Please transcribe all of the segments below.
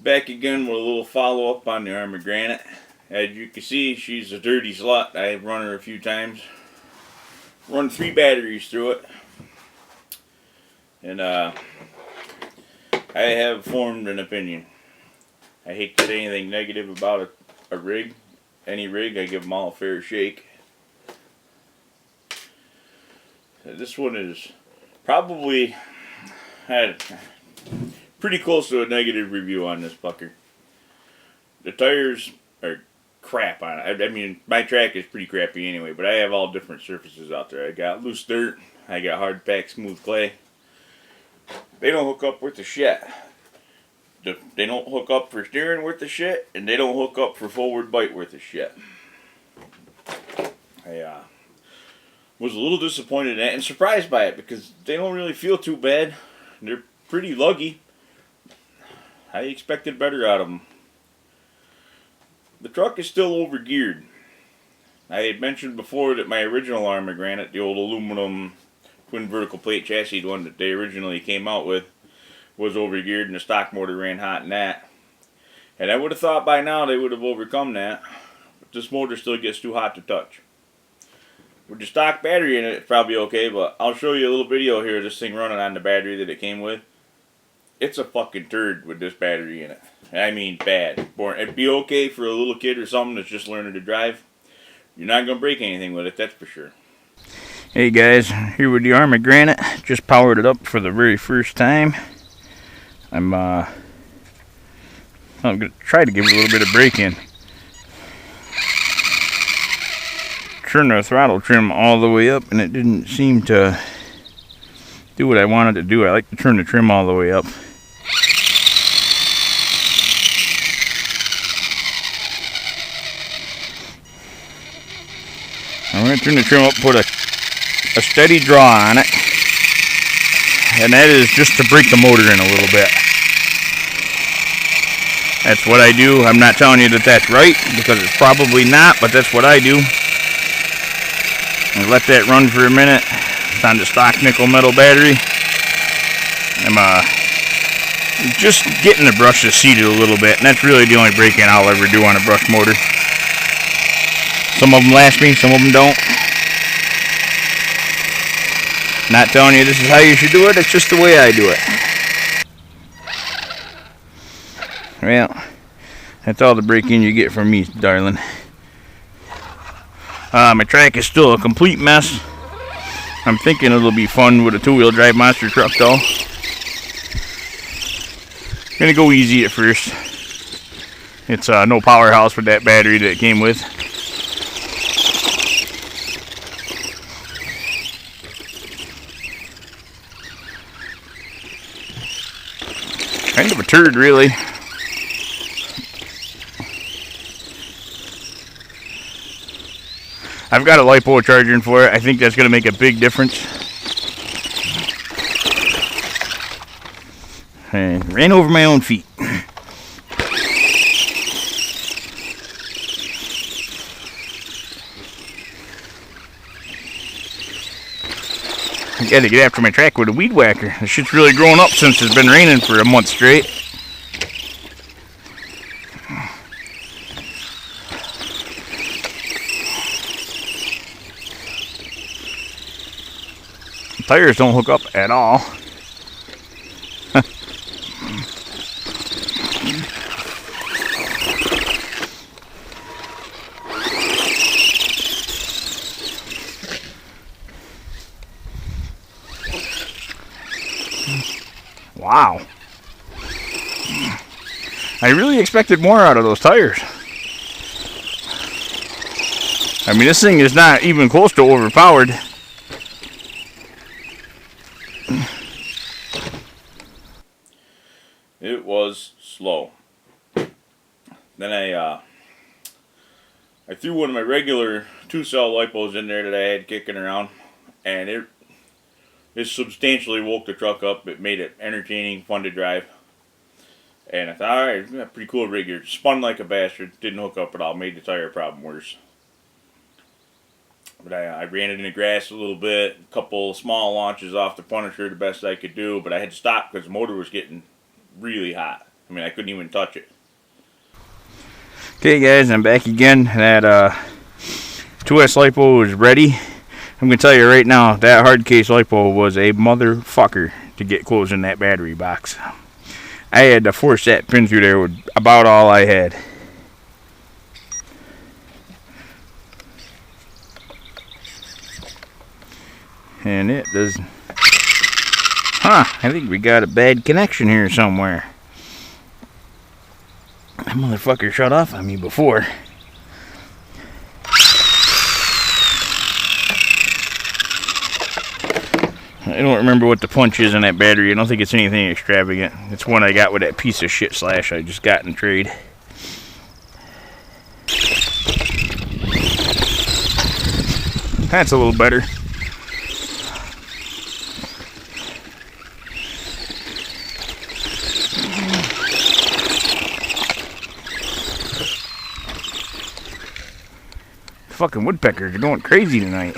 Back again with a little follow-up on the Arrma Granite. As you can see, she's a dirty slut. I've run her a few times. Run 3 batteries through it. And I have formed an opinion. I hate to say anything negative about a rig. Any rig, I give them all a fair shake. This one is probably had pretty close to a negative review on this fucker. The tires are crap on it. I mean, my track is pretty crappy anyway, but I have all different surfaces out there. I got loose dirt, I got hard packed smooth clay. They don't hook up with the shit. They don't hook up for steering worth of shit, and they don't hook up for forward bite worth of shit. I was a little disappointed in that and surprised by it because they don't really feel too bad. They're pretty luggy. I expected better out of them. The truck is still overgeared. I had mentioned before that my original Arrma Granite, the old aluminum twin vertical plate chassis, the one that they originally came out with, was overgeared and the stock motor ran hot in that. And I would have thought by now they would have overcome that. But this motor still gets too hot to touch. With the stock battery in it, it's probably okay, but I'll show you a little video here of this thing running on the battery that it came with. It's a fucking turd with this battery in it. I mean bad. It'd be okay for a little kid or something that's just learning to drive. You're not going to break anything with it, that's for sure. Hey guys, here with the Arrma Granite. Just powered it up for the very first time. I'm going to try to give it a little bit of brake in. Turn the throttle trim all the way up and it didn't seem to do what I wanted to do. I like to turn the trim all the way up. I'm going to turn the trim up, put a steady draw on it, and that is just to break the motor in a little bit. That's what I do. I'm not telling you that that's right, because it's probably not, but that's what I do. I let that run for a minute. It's on the stock nickel metal battery. I'm just getting the brushes seated a little bit, and that's really the only break-in I'll ever do on a brush motor. Some of them last me, some of them don't. Not telling you this is how you should do it, it's just the way I do it. Well, that's all the break-in you get from me, darling. My track is still a complete mess. I'm thinking it'll be fun with a 2-wheel drive monster truck though. Gonna go easy at first. It's no powerhouse with that battery that it came with. Kind of a turd, really. I've got a LiPo charger in for it. I think that's going to make a big difference. I ran over my own feet. I gotta get after my track with a weed whacker. This shit's really grown up since it's been raining for a month straight. The tires don't hook up at all. Wow. I really expected more out of those tires. I mean, this thing is not even close to overpowered. It was slow. Then I threw one of my regular 2-cell LiPos in there that I had kicking around, and it substantially woke the truck up. It made it entertaining, fun to drive. And I thought, alright, yeah, pretty cool rig here. Spun like a bastard, didn't hook up at all, made the tire problem worse. But I ran it in the grass a little bit, a couple small launches off the Punisher, the best I could do, but I had to stop because the motor was getting really hot. I mean, I couldn't even touch it. Okay guys, I'm back again. That 2S LiPo is ready. I'm going to tell you right now, that hard case LiPo was a motherfucker to get closed in that battery box. I had to force that pin through there with about all I had. And it does. Huh, I think we got a bad connection here somewhere. That motherfucker shut off on me before. I don't remember what the punch is in that battery. I don't think it's anything extravagant. It's one I got with that piece of shit slash I just got in trade. That's a little better. Fucking woodpeckers are going crazy tonight.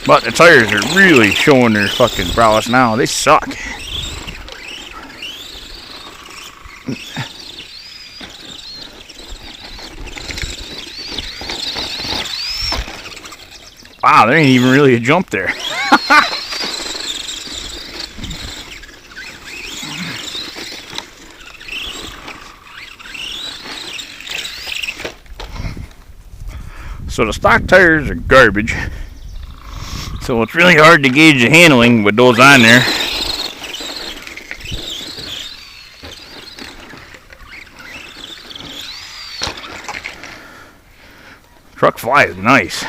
But the tires are really showing their fucking prowess now. They suck. Wow, there ain't even really a jump there. So the stock tires are garbage. So it's really hard to gauge the handling with those on there. Truck flies nice.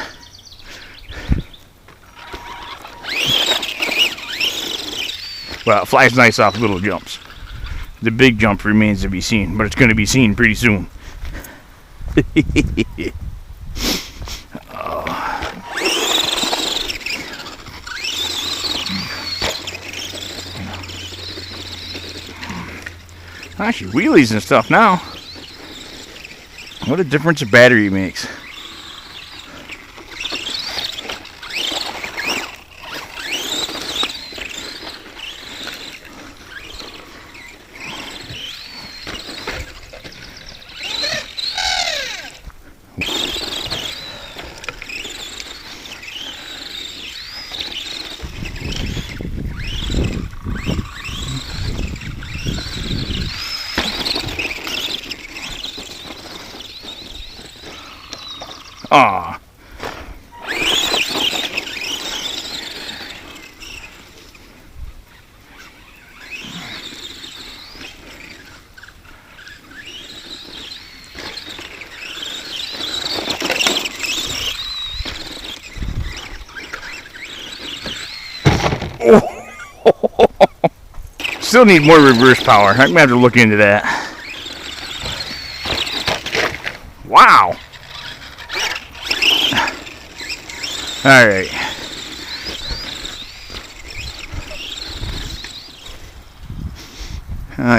Well, it flies nice off little jumps. The big jump remains to be seen, but it's going to be seen pretty soon. Actually, wheelies and stuff now. What a difference a battery makes. Aw. Still need more reverse power. I'm gonna have to look into that. Wow. Alright.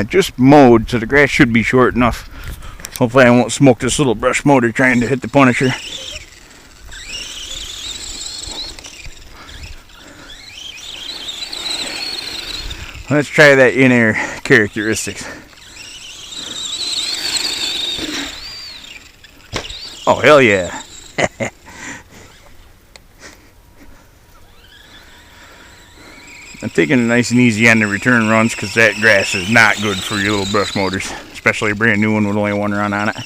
Just mowed, so the grass should be short enough. Hopefully I won't smoke this little brush motor trying to hit the Punisher. Let's try that in-air characteristics. Oh, hell yeah. I'm taking it nice and easy on the return runs because that grass is not good for your little brush motors, especially a brand new one with only one run on it.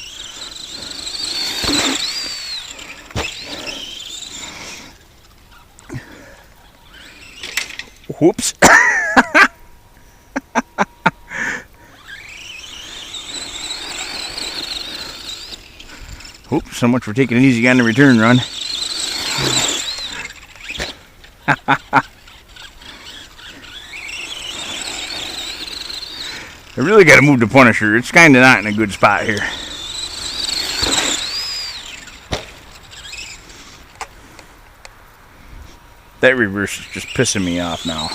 Whoops. Oops, so much for taking it easy on the return run. I really got to move the Punisher. It's kind of not in a good spot here. That reverse is just pissing me off now.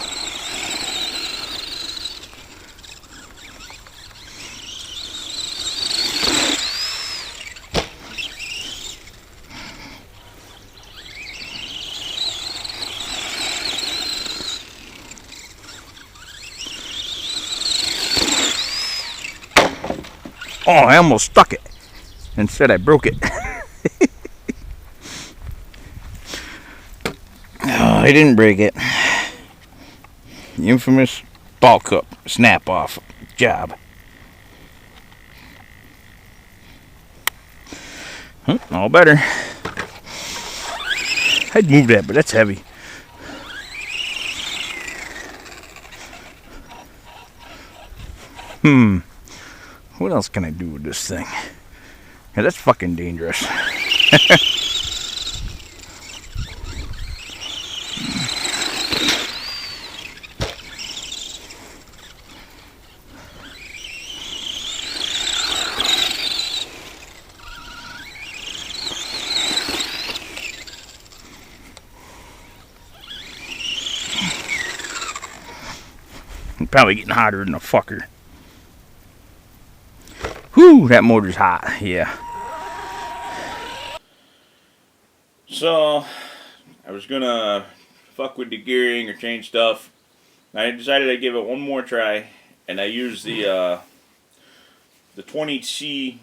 I almost stuck it. Instead, I broke it. Oh, I didn't break it. The infamous ball cup snap off job. All better. I'd move that, but that's heavy. What else can I do with this thing? Yeah, that's fucking dangerous. Probably getting hotter than a fucker. Whew, that motor's hot, yeah. So, I was gonna fuck with the gearing or change stuff. I decided I'd give it one more try, and I used the 20C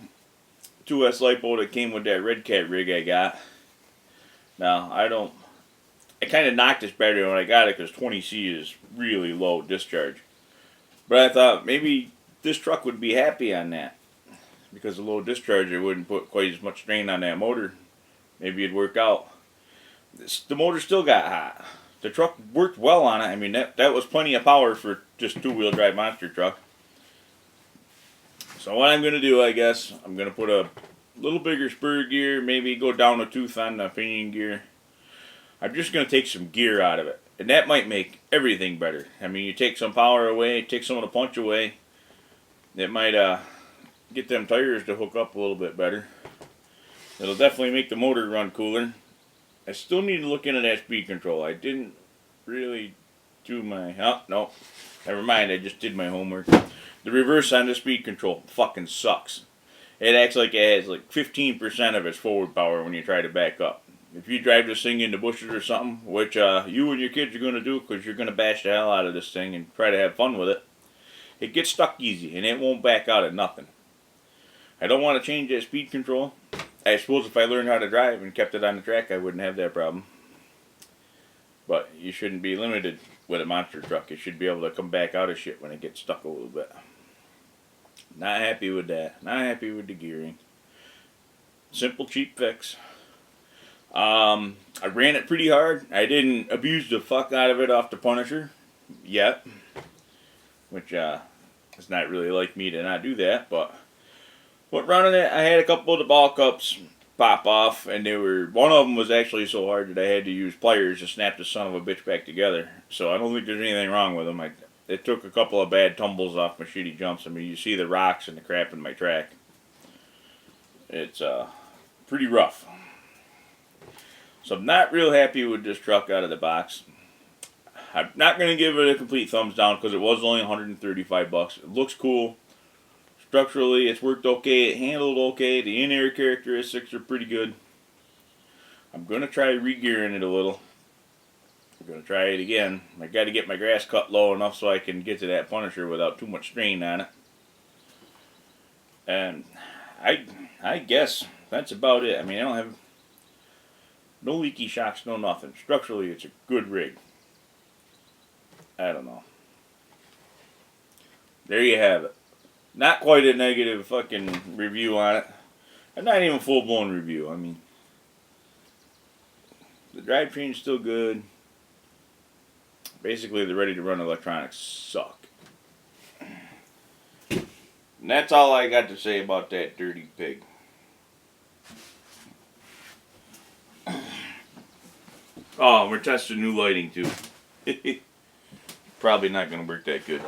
2S LiPo that came with that Red Cat rig I got. Now, I kind of knocked this battery when I got it because 20C is really low discharge. But I thought maybe this truck would be happy on that. Because the low discharge, it wouldn't put quite as much strain on that motor. Maybe it'd work out. The motor still got hot. The truck worked well on it. I mean, that was plenty of power for just two-wheel drive monster truck. So what I'm going to do, I guess, I'm going to put a little bigger spur gear, maybe go down a tooth on the pinion gear. I'm just going to take some gear out of it. And that might make everything better. I mean, you take some power away, take some of the punch away. It might get them tires to hook up a little bit better. It'll definitely make the motor run cooler. I still need to look into that speed control. I didn't really do my... Oh, no. Never mind, I just did my homework. The reverse on the speed control fucking sucks. It acts like it has like 15% of its forward power when you try to back up. If you drive this thing into bushes or something, which you and your kids are going to do because you're going to bash the hell out of this thing and try to have fun with it, it gets stuck easy and it won't back out at nothing. I don't want to change that speed control. I suppose if I learned how to drive and kept it on the track, I wouldn't have that problem. But you shouldn't be limited with a monster truck. You should be able to come back out of shit when it gets stuck a little bit. Not happy with that. Not happy with the gearing. Simple, cheap fix. I ran it pretty hard. I didn't abuse the fuck out of it off the Punisher yet. Which it's not really like me to not do that, but running it, I had a couple of the ball cups pop off, and one of them was actually so hard that I had to use pliers to snap the son of a bitch back together. So I don't think there's anything wrong with them. It took a couple of bad tumbles off my shitty jumps. I mean, you see the rocks and the crap in my track. It's pretty rough. So I'm not real happy with this truck out of the box. I'm not going to give it a complete thumbs down because it was only $135. It looks cool. Structurally, it's worked okay. It handled okay. The in-air characteristics are pretty good. I'm going to try re-gearing it a little. I'm going to try it again. I got to get my grass cut low enough so I can get to that Punisher without too much strain on it. And I guess that's about it. I mean, I don't have no leaky shocks, no nothing. Structurally, it's a good rig. I don't know. There you have it. Not quite a negative fucking review on it. And not even full-blown review. I mean, the drivetrain's still good. Basically, the ready-to-run electronics suck. And that's all I got to say about that dirty pig. Oh, we're testing new lighting, too. Probably not going to work that good.